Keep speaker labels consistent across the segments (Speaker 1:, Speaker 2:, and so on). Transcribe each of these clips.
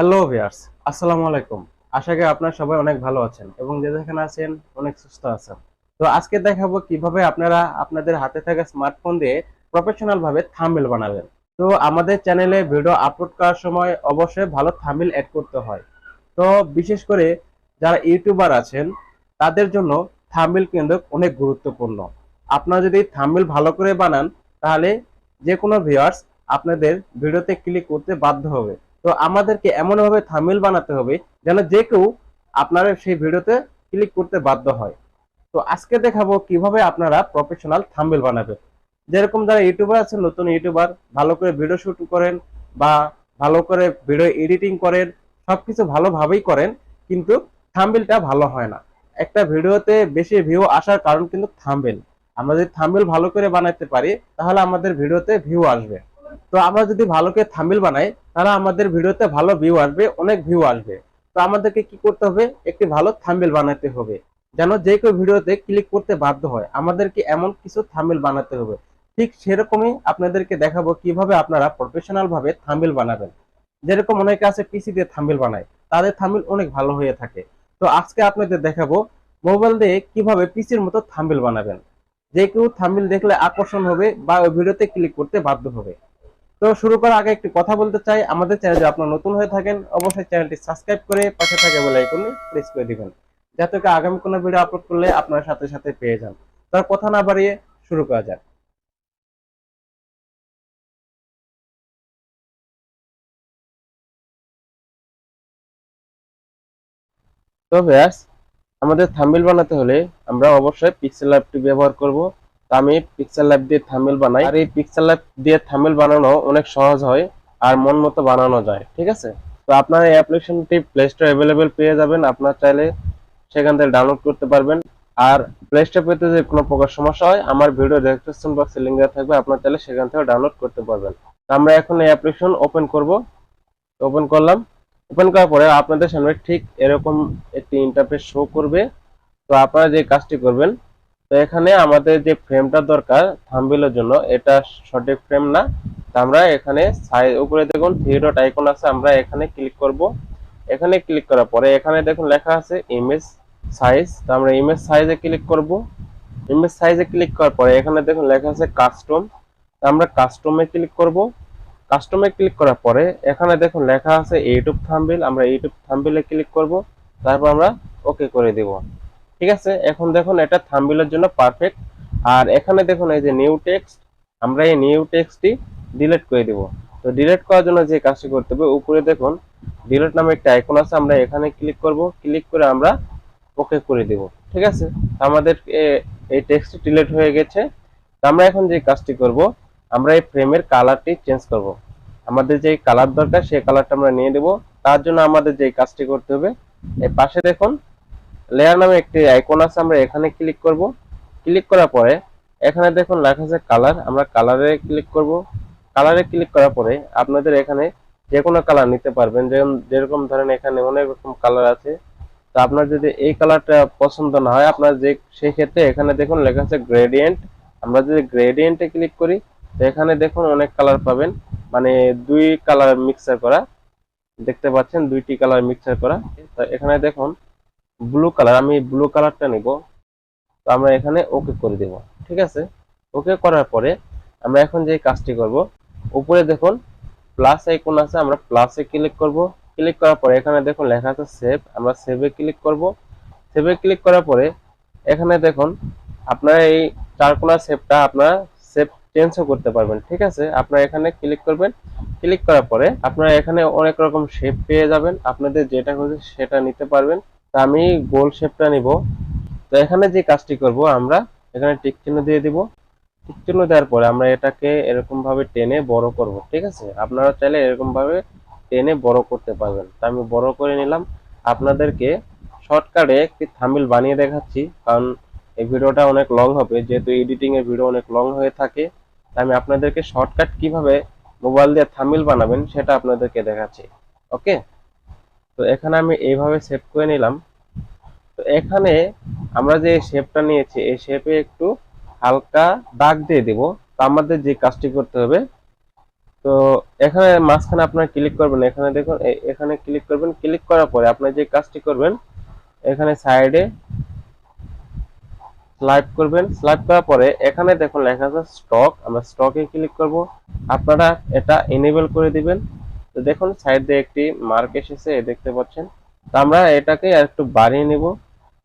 Speaker 1: Hello viewers, আসসালামু আলাইকুম। আশা করি আপনারা সবাই অনেক ভালো আছেন এবং যে যেখানে আছেন অনেক সুস্থ আছেন। তো আজকে দেখাবো কিভাবে আপনারা আপনাদের হাতে থাকা স্মার্টফোন দিয়ে প্রফেশনাল ভাবে থাম্বনেল বানাবেন। তো আমাদের চ্যানেলে ভিডিও আপলোড করার সময় অবশ্যই ভালো থাম্বনেল এড করতে হয়। তো বিশেষ করে যারা ইউটিউবার আছেন তাদের জন্য থাম্বনেল কিন্তু অনেক গুরুত্বপূর্ণ। আপনারা যদি থাম্বনেল ভালো করে বানান তাহলে যে কোনো ভিউয়ার্স আপনাদের ভিডিওতে ক্লিক করতে বাধ্য হবে। তো আমাদেরকে এমনভাবে থাম্বনেল বানাতে হবে যেন যে কেউ আপনার সেই ভিডিওতে ক্লিক করতে বাধ্য হয়। তো আজকে দেখাবো কিভাবে আপনারা প্রফেশনাল থাম্বনেল বানাবেন। যেরকম যারা ইউটিউবার আছেন, নতুন ইউটিউবার ভালো করে ভিডিও শুট করেন বা ভালো করে ভিডিও এডিটিং করেন, সবকিছু ভালোভাবেই করেন, কিন্তু থাম্বনেলটা ভালো হয় না। একটা ভিডিওতে বেশি ভিউ আসার কারণ কিন্তু থাম্বনেল। আমরা যদি থাম্বনেল ভালো করে বানাতে পারি তাহলে আমাদের ভিডিওতে ভিউ আসবে। তো আমরা যদি ভালো করে থাম্বনেল বানাই তাহলে আমাদের ভিডিওতে ভালো ভিউ আসবে, অনেক ভিউ আসবে। তো আমাদেরকে কি করতে হবে? একটি ভালো থাম্বনেল বানাতে হবে যেন যে কেউ ভিডিওতে ক্লিক করতে বাধ্য হয়। আমাদেরকে এমন কিছু থাম্বনেল বানাতে হবে। ঠিক সেরকমই আপনাদেরকে দেখাবো কিভাবে আপনারা প্রফেশনাল ভাবে থাম্বনেল বানাবেন। যেরকম অনেকে আছে পিসি দিয়ে থাম্বনেল বানায়, তাদের থাম্বনেল অনেক ভালো হয়ে থাকে। তো আজকে আপনাদের দেখাবো মোবাইল দিয়ে কিভাবে পিসির মতো থাম্বনেল বানাবেন। যে কেউ থাম্বনেল দেখলে আকর্ষণ হবে বা ওই ভিডিওতে ক্লিক করতে বাধ্য হবে। তো শুরু করার আগে একটি কথা বলতে চাই, আমাদের চ্যানেলে আপনারা নতুন হয়ে থাকেন অবশ্যই চ্যানেলটি সাবস্ক্রাইব করে পাশে থাকা বেল আইকনে প্রেস করে দিবেন, যাতে করে আগামী কোনো ভিডিও আপলোড করলে আপনারা সাথে সাথে পেয়ে যান। তার কথা না বাড়িয়ে শুরু করা যাক। তো ব্যাস, আমাদের থাম্বনেল বানাতে হলে আমরা অবশ্যই পিক্সেল ল্যাবটি ব্যবহার করব। তো আমি পিক্সেল ল্যাব দিয়ে থাম্বনেল বানাই, আর এই পিক্সেল ল্যাব দিয়ে থাম্বনেল বানানো অনেক সহজ হয় আর মন মতো বানানো যায়, ঠিক আছে। তো আপনার এই অ্যাপ্লিকেশনটি প্লে স্টোরে অ্যাভেলেবেল পেয়ে যাবেন, আপনার চাইলে সেখান থেকে ডাউনলোড করতে পারবেন। আর প্লে স্টোর পেতে যদি কোনো প্রকার সমস্যা হয় আমার ভিডিও ডেসক্রিপশন বক্সে লিংক দেওয়া থাকবে, আপনার চাইলে সেখান থেকে ডাউনলোড করতে পারবেন। তো আমরা এখন এই অ্যাপ্লিকেশন ওপেন করব। ওপেন করলাম। ওপেন করার পরে আপনাদের সামনে ঠিক এরকম একটি ইন্টারফেস শো করবে। তো আপনারা যে কাজটি করবেন, তো এখানে আমাদের যে ফ্রেমটা দরকার থাম্বনেলের জন্য, এটা সঠিক ফ্রেম না। তো আমরা এখানে সাইজ উপরে দেখুন থ্রি ডট আইকন আছে, আমরা এখানে ক্লিক করব। এখানে ক্লিক করার পরে এখানে দেখুন লেখা আছে ইমেজ সাইজ, তো আমরা ইমেজ সাইজে ক্লিক করব। ইমেজ সাইজে ক্লিক করার পরে এখানে দেখুন লেখা আছে কাস্টম, তো আমরা কাস্টমে ক্লিক করব। কাস্টমে ক্লিক করার পরে এখানে দেখুন লেখা আছে ইউটিউব থাম্বনেল, আমরা ইউটিউব থাম্বনেলে ক্লিক করব। তারপর আমরা ওকে করে দেব। ঠিক আছে, এখন দেখুন এটা থাম্বনেলের জন্য পারফেক্ট। আর এখানে দেখুন এই যে নিউ টেক্সট, আমরা এই নিউ টেক্সটটি ডিলিট করে দিব। তো ডিলিট করার জন্য যে কাজটি করতে হবে, উপরে দেখুন ডিলিট নামে একটা আইকন আছে, আমরা এখানে ক্লিক করব। ক্লিক করে আমরা ওকে করে দেব। ঠিক আছে, আমাদের এই টেক্সটটি ডিলিট হয়ে গেছে। তো আমরা এখন যে কাজটি করব, আমরা এই ফ্রেমের কালারটি চেঞ্জ করব। আমাদের যে কালার দরকার সেই কালারটা আমরা নিয়ে দেব। তার জন্য আমাদের যে কাজটি করতে হবে, এই পাশে দেখুন লেয়ার নামে একটি আইকন আছে, আমরা এখানে ক্লিক করব। ক্লিক করার পরে এখানে দেখুন লেখা আছে কালার, আমরা কালারে ক্লিক করব। কালারে ক্লিক করার পরে আপনাদের এখানে যে কোনো কালার নিতে পারবেন, যেরকম ধরেন এখানে অনেক রকম কালার আছে। তো আপনার যদি এই কালারটা পছন্দ না হয় আপনার যে, সেই ক্ষেত্রে এখানে দেখুন লেখা আছে গ্রেডিয়েন্ট, আমরা যদি গ্রেডিয়েন্টে ক্লিক করি তো এখানে দেখুন অনেক কালার পাবেন, মানে দুই কালার মিক্সার করা, দেখতে পাচ্ছেন দুইটি কালার মিক্সার করা। তো এখানে দেখুন ব্লু কালার, আমি ব্লু কালারটা নিব। তো আমরা এখানে ওকে করে দেব। ঠিক আছে, ওকে করার পরে আমরা এখন যে কাজটি করব, উপরে দেখুন প্লাস আইকন আছে, আমরা প্লাসে ক্লিক করব। ক্লিক করার পরে এখানে দেখুন লেখা আছে সেভ, আমরা সেভে ক্লিক করব। সেভে ক্লিক করার পরে এখানে দেখুন আপনারা এই চার কোণার সেভটা আপনারা সেভ চেঞ্জও করতে পারবেন। ঠিক আছে, আপনারা এখানে ক্লিক করবেন। ক্লিক করার পরে আপনারা এখানে অনেক রকম শেপ পেয়ে যাবেন, আপনাদের যেটা খুঁজে সেটা নিতে পারবেন। তা আমি গোল শেপটা নিব। তো এখানে যে কাজটি করব, আমরা এখানে টিক চিহ্ন দিয়ে দিব। টিক চিহ্ন দেওয়ার পরে আমরা এটাকে এরকম ভাবে টেনে বড় করব। ঠিক আছে, আপনারা চাইলে এরকম ভাবে টেনে বড় করতে পারবেন। তা আমি বড় করে নিলাম। আপনাদেরকে শর্টকাটে একটি থাম্বনেল বানিয়ে দেখাচ্ছি, কারণ এই ভিডিওটা অনেক লং হবে, যেহেতু এডিটিং এর ভিডিও অনেক লং হয়ে থাকে। তাই আমি আপনাদেরকে শর্টকাট কিভাবে মোবাইল দিয়ে থাম্বনেল বানাবেন সেটা আপনাদেরকে দেখাচ্ছি। ওকে, তো এখানে আমি এইভাবে সেভ করে নিলাম। তো এখানে আমরা যে শেপটা নিয়েছি এই শেপে একটু হালকা দাগ দিয়ে দিব। তো আমাদের যে কাজটি করতে হবে, তো এখানে মাঝখানে আপনার ক্লিক করবেন, এখানে দেখুন এখানে ক্লিক করবেন। ক্লিক করার পরে আপনার যে কাজটি করবেন, এখানে সাইডে স্লাইড করবেন। স্লাইড করার পরে এখানে দেখুন লেখা আছে স্টক, আমরা স্টকে ক্লিক করব। আপনারা এটা এনেবল করে দিবেন। তো দেখুন সাইড দিয়ে একটি মার্ক এসেছে, দেখতে পাচ্ছেন। তো আমরা এটাকে একটু বাড়িয়ে নিব।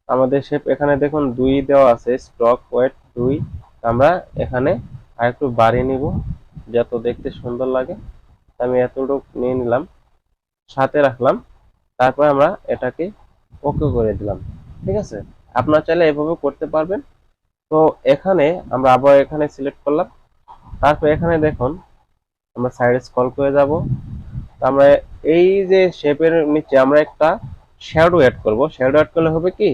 Speaker 1: আমাদের শেপ এখানে দেখুন 2 দেওয়া আছে, স্টক ওয়েট 2। আমরা এখানে আরেকটু বাড়িয়ে নিব যত দেখতে সুন্দর লাগে। আমি এতটুকু নিয়ে নিলাম, সাথে রাখলাম। তারপর আমরা এটাকে ওকে করে দিলাম। ঠিক আছে, আপনারা চাইলে এভাবে করতে পারবেন। তো এখানে আমরা আবার এখানে সিলেক্ট করলাম। তারপর এখানে দেখুন আমরা সাইডে স্ক্রল করে যাব। আমরা এই যে শেপের নিচে আমরা একটা শ্যাডো অ্যাড করব। শ্যাডো অ্যাড করলে হবে কি,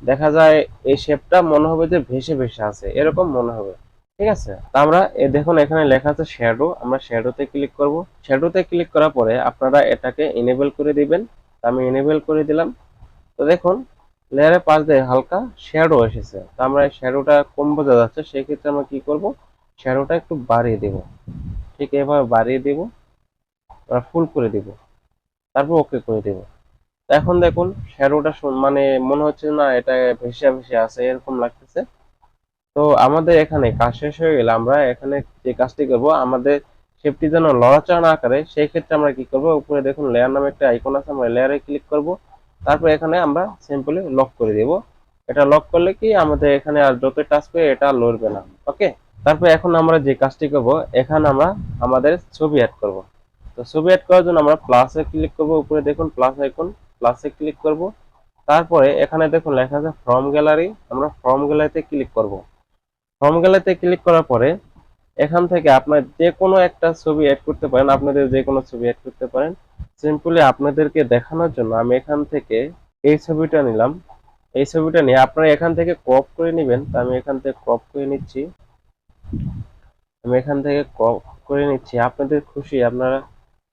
Speaker 1: দেখা যায় এই শেপটা মনে হবে যে ভেসে ভেসে আছে, এরকম মনে হবে। ঠিক আছে, তা আমরা দেখুন এখানে লেখা আছে শ্যাডো, আমরা শ্যাডোতে ক্লিক করব। শ্যাডোতে ক্লিক করার পরে আপনারা এটাকে এনেবল করে দিবেন। আমি এনেবল করে দিলাম। তো দেখুন লেয়ারের পাশ দিয়ে হালকা শ্যাডো এসেছে। তো আমরা এই শ্যাডোটা কম বোঝা যাচ্ছে, সেই ক্ষেত্রে আমরা কি করব, শ্যাডোটা একটু বাড়িয়ে দেব। ঠিক এভাবে বাড়িয়ে দেব, আমরা ফুল করে দিব, তারপর ওকে করে দেব। এখন দেখুন শ্যাডোটা মানে মনে হচ্ছে না এটা ভেসে ভেসে আছে, এরকম লাগতেছে। তো আমাদের এখানে কাজ শেষ হয়ে গেলে আমরা এখানে যে কাজটি করব, আমাদের শেপটি যেন লড়াচড়া না করে, সেই ক্ষেত্রে আমরা কি করব, উপরে দেখুন লেয়ার নামে একটা আইকন আছে, আমরা লেয়ারে ক্লিক করব। তারপর এখানে আমরা সিম্পলি লক করে দেব। এটা লক করলে কি আমাদের এখানে আর যত টাচ করে এটা লড়বে না। ওকে, তারপর এখন আমরা যে কাজটি করব, এখানে আমরা আমাদের ছবি অ্যাড করব। তো ছবি অ্যাড করার জন্য আমরা প্লাসে ক্লিক করব। উপরে দেখুন প্লাস আইকন, প্লাসে ক্লিক করব। তারপরে এখানে দেখুন লেখা আছে ফ্রম গ্যালারি, আমরা ফ্রম গ্যালারিতে ক্লিক করব। ফ্রম গ্যালারিতে ক্লিক করার পরে এখান থেকে আপনার যে কোনো একটা ছবি অ্যাড করতে পারেন, আপনাদের যে কোনো ছবি অ্যাড করতে পারেন। সিম্পলি আপনাদেরকে দেখানোর জন্য আমি এখান থেকে এই ছবিটা নিলাম। এই ছবিটা নিয়ে আপনারা এখান থেকে ক্রপ করে নেবেন। তো আমি এখান থেকে ক্রপ করে নিচ্ছি। আপনাদের খুশি, আপনারা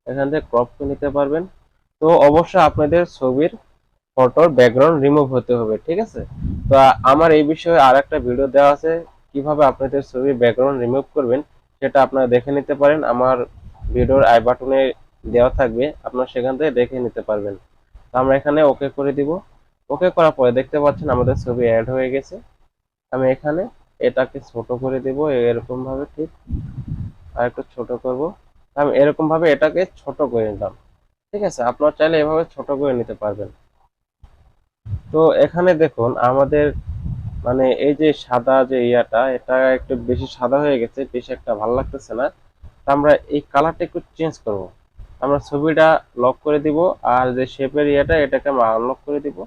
Speaker 1: এখান থেকে ক্রপ করে নিতে পারবেন। তো অবশ্যই আপনাদের ছবির ফটোর ব্যাকগ্রাউন্ড রিমুভ হতে হবে। ঠিক আছে, তো আমার এই বিষয়ে আর একটা ভিডিও দেওয়া আছে, কিভাবে আপনাদের ছবির ব্যাকগ্রাউন্ড রিমুভ করবেন সেটা আপনারা দেখে নিতে পারেন। আমার ভিডিওর আই বাটনে দেওয়া থাকবে, আপনারা সেখান থেকে দেখে নিতে পারবেন। তো আমরা এখানে ওকে করে দিব। ওকে করার পরে দেখতে পাচ্ছেন আমাদের ছবি অ্যাড হয়ে গেছে। আমি এখানে এটাকে ছোট করে দিব এরকম ভাবে, ঠিক আর একটু ছোট করব। আমি এরকম ভাবে এটাকে ছোট করে নিলাম। ঠিক আছে, আপনারা চাইলে এভাবে ছোট করে নিতে পারবেন। তো এখানে দেখুন আমাদের মানে এই যে সাদা যে ইয়াটা, এটা একটু বেশি সাদা হয়ে গেছে, বেশি একটা ভালো লাগতেছে না। তো আমরা এই কালারটা একটু চেঞ্জ করব। আমরা ছবিটা লক করে দিব, আর যে শেপের ইয়াটা এটাকে আমরা আনলক করে দিব।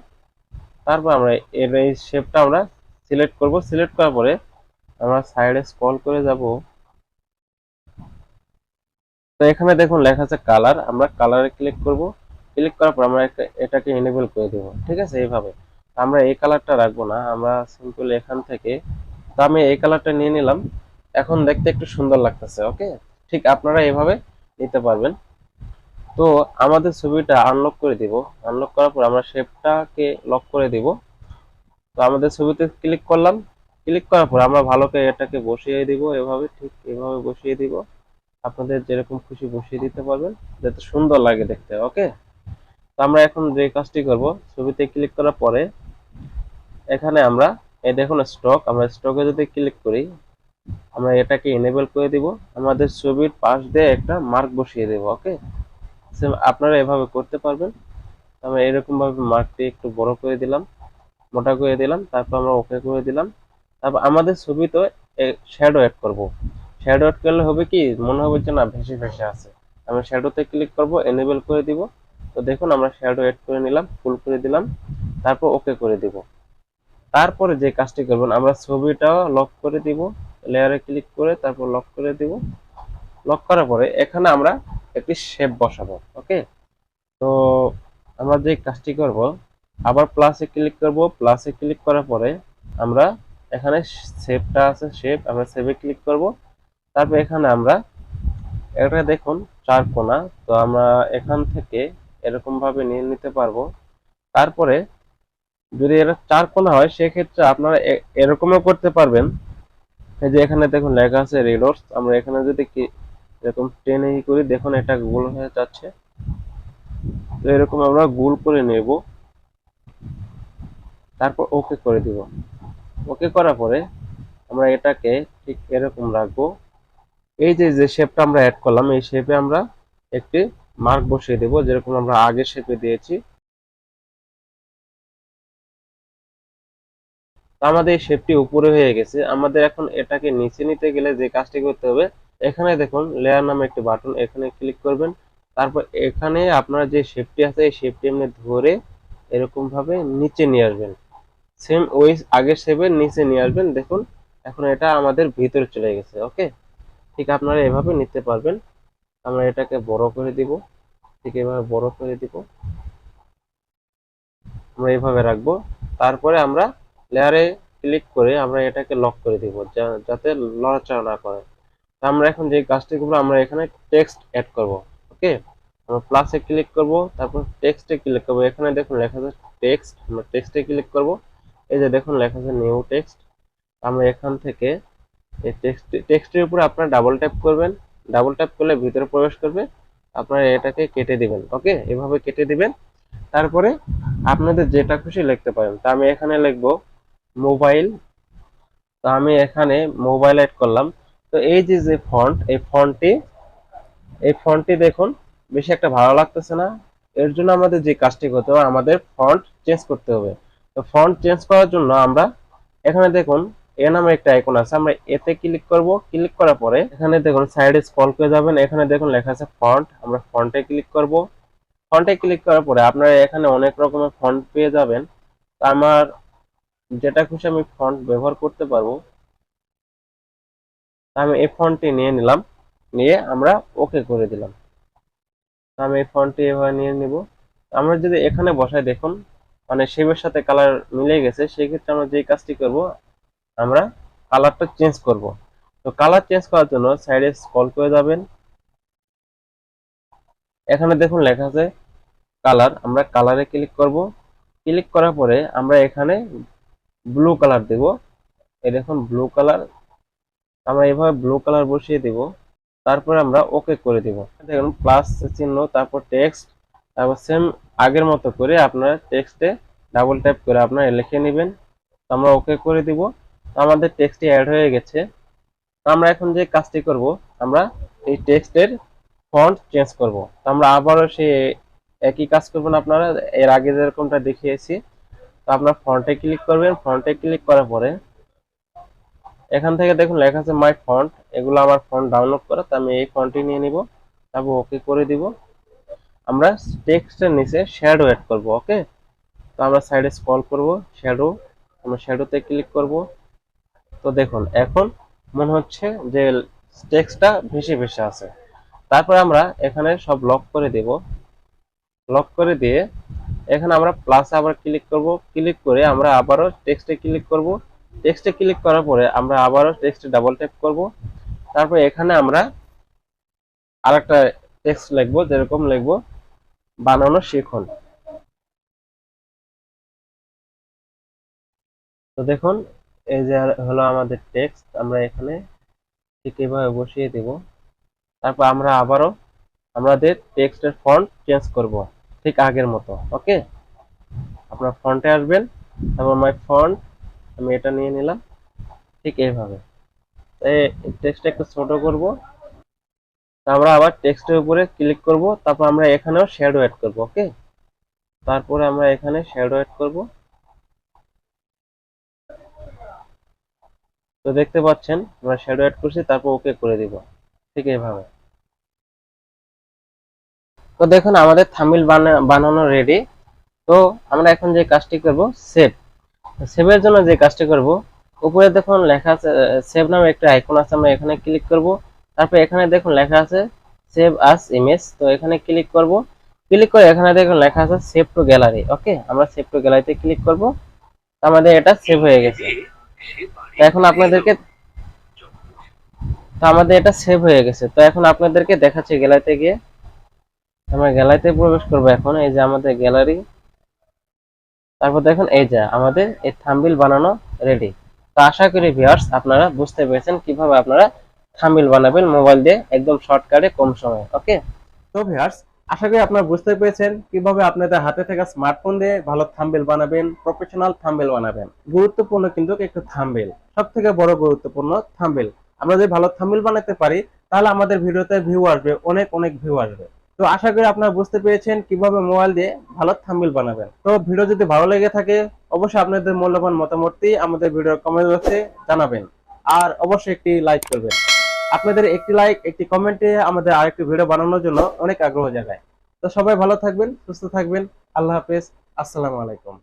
Speaker 1: তারপর আমরা এর এই শেপটা আমরা সিলেক্ট করব। সিলেক্ট করার পরে আমরা সাইডে স্ক্রল করে যাব। তো এখানে দেখুন লেখা আছে কালার, আমরা কালারে ক্লিক করব। ক্লিক করার পর আমরা এটাকে এনেবল করে দেব। ঠিক আছে, এইভাবে আমরা এই কালারটা রাখবো না, আমরা সিম্পল এখান থেকে, তো আমি এই কালারটা নিয়ে নিলাম। এখন দেখতে একটু সুন্দর লাগতেছে। ওকে, ঠিক আপনারা এভাবে নিতে পারবেন। তো আমাদের ছবিটা আনলক করে দিব। আনলক করার পর আমরা শেপটাকে লক করে দিব। তো আমাদের ছবিতে ক্লিক করলাম। ক্লিক করার পর আমরা ভালো করে এটাকে বসিয়ে দিব, এভাবে ঠিক এভাবে বসিয়ে দিব। আপনাদের যেরকম খুশি বসিয়ে দিতে পারবেন, যাতে সুন্দর লাগে দেখতে। ওকে, তো আমরা এখন যে কাজটি করব, ছবিতে ক্লিক করার পরে এখানে আমরা এই দেখুন স্টক, আমরা স্টকে যদি ক্লিক করি, আমরা এটাকে এনেবল করে দিব। আমাদের ছবির পাশ দিয়ে একটা মার্ক বসিয়ে দেব। ওকে, আপনারা এভাবে করতে পারবেন। আমরা এরকম ভাবে মার্কটি একটু বড় করে দিলাম, মোটা করে দিলাম, তারপর আমরা ওকে করে দিলাম। তারপর আমাদের ছবিতে শ্যাডো অ্যাড করব। শ্যাডো অ্যাড করলে হবে কি, মনে হবে যে না ভেসে ভেসে আছে। আমরা শ্যাডোতে ক্লিক করব, এনেবল করে দিব। তো দেখুন আমরা শ্যাডো অ্যাড করে নিলাম, ফুল করে দিলাম, তারপর ওকে করে দিব। তারপরে যে কাজটি করবেন, আমরা ছবিটাও লক করে দিব। লেয়ারে ক্লিক করে তারপর লক করে দিব। লক করার পরে এখানে আমরা একটি শেপ বসাবো। ওকে, তো আমরা যে কাজটি করব, আবার প্লাসে ক্লিক করব। প্লাসে ক্লিক করার পরে আমরা এখানে শেপটা আছে, শেপ, আমরা শেপে ক্লিক করব। তারপর এখানে আমরা এটা দেখুন চার কোণা, তো আমরা এখান থেকে এরকম ভাবে নিয়ে নিতে পারবো। তারপরে যদি এটা চার কোণা হয় সেক্ষেত্রে আপনারা এরকমও করতে পারবেন। এই যে এখানে দেখুন লেখা আছে রেডর্স, আমরা এখানে যদি এরকম টেনে করি, দেখুন এটা গোল হয়ে যাচ্ছে। তো এরকম আমরা গোল করে নেব, তারপর ওকে করে দিব। ওকে করার পরে আমরা এটাকে ঠিক এরকম রাখবো। এই যে যে শেপটা আমরা অ্যাড করলাম, এই শেপে আমরা একটি মার্ক বসিয়ে দেব, যেরকম আমরা আগে শেপে দিয়েছি। তো আমাদের এই শেপটি উপরে হয়ে গেছে। আমাদের এখন এটাকে নিচে নিতে গেলে যে কাজটি করতে হবে, এখানে দেখুন লেয়ার নামে একটি বাটন, এখানে ক্লিক করবেন। তারপর এখানে আপনার যে শেপটি আছে এই শেপটি আপনি ধরে এরকম ভাবে নিচে নিয়ে আসবেন, সেম ওই আগের শেপের নিচে নিয়ে আসবেন। দেখুন এখন এটা আমাদের ভিতরে চলে গেছে। ওকে, ঠিক আপনারা এভাবে নিতে পারবেন। আমরা এটাকে বড় করে দিব, ঠিক এভাবে বড় করে দিব, আমরা এইভাবে রাখবো। তারপরে আমরা লেয়ারে ক্লিক করে আমরা এটাকে লক করে দিব, যাতে নড়াচড়া না করে। আমরা এখন যে কাজটি করবো, আমরা এখানে টেক্সট অ্যাড করব। ওকে, আমরা প্লাসে ক্লিক করব, তারপর টেক্সটে ক্লিক করব। এখানে দেখুন লেখা আছে টেক্সট, আমরা টেক্সটে ক্লিক করব। এই যে দেখুন লেখা আছে নিউ টেক্সট। আমরা এখান থেকে এই টেক্সটের উপরে আপনারা ডাবল ট্যাপ করবেন। ডাবল ট্যাপ করলে ভিতরে প্রবেশ করবে। আপনারা এটাকে কেটে দিবেন। ওকে, এভাবে কেটে দিবেন। তারপরে আপনাদের যেটা খুশি লিখতে পারেন। তা আমি এখানে লিখবো মোবাইল। তো আমি এখানে মোবাইল এড করলাম। তো এই যে যে ফন্ট, এই ফন্টটি দেখুন বেশি একটা ভালো লাগতেছে না। এর জন্য আমাদের যে কাজটি করতে হবে, আমাদের ফন্ট চেঞ্জ করতে হবে। তো ফন্ট চেঞ্জ করার জন্য আমরা এখানে দেখুন এ নামে একটা আইকন আছে, আমরা এতে ক্লিক করব। ক্লিক করার পরে এখানে দেখুন সাইডে স্ক্রল করে যাবেন, এখানে দেখুন লেখা আছে ফন্ট, আমরা ফন্টে ক্লিক করব। ফন্টে ক্লিক করার পরে আপনারা এখানে অনেক রকমের ফন্ট পেয়ে যাবেন। তো আমার যেটা খুশি আমি ফন্ট ব্যবহার করতে পারবো। আমি এই ফন্টটি নিয়ে নিলাম, নিয়ে আমরা ওকে করে দিলাম। আমি এই ফন্টটি এভাবে নিয়ে নিব। আমরা যদি এখানে বসাই, দেখুন মানে শেপের সাথে কালার মিলে গেছে। সেই ক্ষেত্রে আমরা যে কাজটি করব, আমরা কালারটা চেঞ্জ করব। তো কালার চেঞ্জ করার জন্য সাইডে স্ক্রল করে যাবেন, এখানে দেখুন লেখা আছে কালার, আমরা কালারে ক্লিক করব। ক্লিক করার পরে আমরা এখানে ব্লু কালার দেব। এই দেখুন ব্লু কালার, আমরা এভাবে ব্লু কালার বসিয়ে দেব। তারপরে আমরা ওকে করে দিব। দেখুন প্লাস চিহ্ন, তারপর টেক্সট, তারপর সেম আগের মতো করে আপনারা টেক্সটে ডাবল ট্যাপ করে আপনারা লিখে নেবেন। আমরা ওকে করে দিব। আমাদের টেক্সটটি অ্যাড হয়ে গেছে। আমরা এখন যে কাজটি করব, আমরা এই টেক্সটের ফন্ট চেঞ্জ করব। আমরা আবারও সেই একই কাজ করবেন, আপনারা এর আগে যেরকমটা দেখিয়েছি। তো আপনার ফন্টে ক্লিক করবেন। ফন্টে ক্লিক করার পরে এখান থেকে দেখুন লেখা আছে মাই ফন্ট, এগুলো আমার ফন্ট ডাউনলোড করা। তো আমি এই ফন্টটি নিয়ে নিব, তারপর ওকে করে দিব। আমরা টেক্সটের নিচে শ্যাডো অ্যাড করব। ওকে, তো আমরা সাইডে স্ক্রল করব, শ্যাডো, আমরা শ্যাডোতে ক্লিক করব। তো দেখুন এখন মনে হচ্ছে যে টেক্সটটা ভেসে ভেসে আছে। তারপর আমরা এখানে সব লক করে দেব। লক করে দিয়ে এখানে আমরা প্লাস আবার ক্লিক করব। ক্লিক করে আমরা আবারও টেক্সটে ক্লিক করব। টেক্সটে ক্লিক করার পরে আমরা আবারও টেক্সটে ডাবল ট্যাপ করব। তারপর এখানে আমরা আরেকটা টেক্সট লিখবো, যেরকম লিখবো বানানো শিখুন। তো দেখুন এই যে হলো আমাদের টেক্সট, আমরা এখানে ঠিক এভাবে বসিয়ে দেব। তারপর আমরা আবারও আমাদের টেক্সটের ফন্ট চেঞ্জ করব ঠিক আগের মতো। ওকে, আপনার ফন্টে আসবেন, তারপর মাই ফন্ট, আমি এটা নিয়ে নিলাম ঠিক এইভাবে। এই টেক্সটটা একটু ছোট করব। আমরা আবার টেক্সটের উপরে ক্লিক করব, তারপর আমরা এখানেও শ্যাডো অ্যাড করব। ওকে, তারপরে আমরা এখানে শ্যাডো অ্যাড করব। তো দেখতে পাচ্ছেন আমরা শ্যাডো অ্যাড করছি, তারপর ওকে করে দিব ঠিক এইভাবে। তো দেখুন আমাদের থাম্বনেল বানানো রেডি। তো আমরা এখন যে কাজটি করব, সেভ। সেভের জন্য যে কাজটি করব, উপরে দেখুন লেখা আছে সেভ নামে একটা আইকন আছে, আমরা এখানে ক্লিক করব। তারপর এখানে দেখুন লেখা আছে সেভ আস ইমেজ, তো এখানে ক্লিক করব। ক্লিক করে এখানে দেখুন লেখা আছে সেভ টু গ্যালারি। ওকে, আমরা সেভ টু গ্যালারিতে ক্লিক করব। আমাদের এটা সেভ হয়ে গেছে। তো এখন আপনাদেরকে তো আমাদের এটা সেভ হয়ে গেছে। তো এখন আপনাদেরকে দেখাচ্ছি গ্যালারিতে গিয়ে। আমরা গ্যালারিতে প্রবেশ করব এখন। এই যে আমাদের গ্যালারি, তারপর দেখুন এই যে আমাদের এই থাম্বনেল বানানো রেডি। তো আশা করি ভিউয়ার্স আপনারা বুঝতে পেরেছেন কিভাবে আপনারা থাম্বনেল বানাবেন মোবাইল দিয়ে একদম শর্টকাটে কম সময়ে। ওকে, তো ভিউয়ার্স, আশা করি আপনারা বুঝতে পেরেছেন কিভাবে আপনাদের হাতে থাকা স্মার্টফোন দিয়ে ভালো থাম্বনেল বানাবেন, প্রফেশনাল থাম্বনেল বানাবেন। গুরুত্বপূর্ণ কিন্তু একটু থাম্বনেল, সব থেকে বড় গুরুত্বপূর্ণ থাম্বনেল। আমরা যদি ভালো থাম্বনেল বানাতে পারি তাহলে আমাদের ভিডিওতে ভিউ আসবে, অনেক অনেক ভিউ আসবে। তো আশা করি আপনারা বুঝতে পেরেছেন কিভাবে মোবাইল দিয়ে ভালো থাম্বনেল বানাবেন। তো ভিডিও যদি ভালো লেগে থাকে অবশ্যই আপনাদের মূল্যবান মতামতটি আমাদের ভিডিওর কমেন্ট বক্সে জানাবেন, আর অবশ্যই একটি লাইক করবেন। আপনাদের একটি লাইক, একটি কমেন্টে আমাদের আরেকটি ভিডিও বানানোর জন্য অনেক আগ্রহ জাগায়। তো সবাই ভালো থাকবেন, সুস্থ থাকবেন। আল্লাহ হাফেজ, আসসালামু আলাইকুম।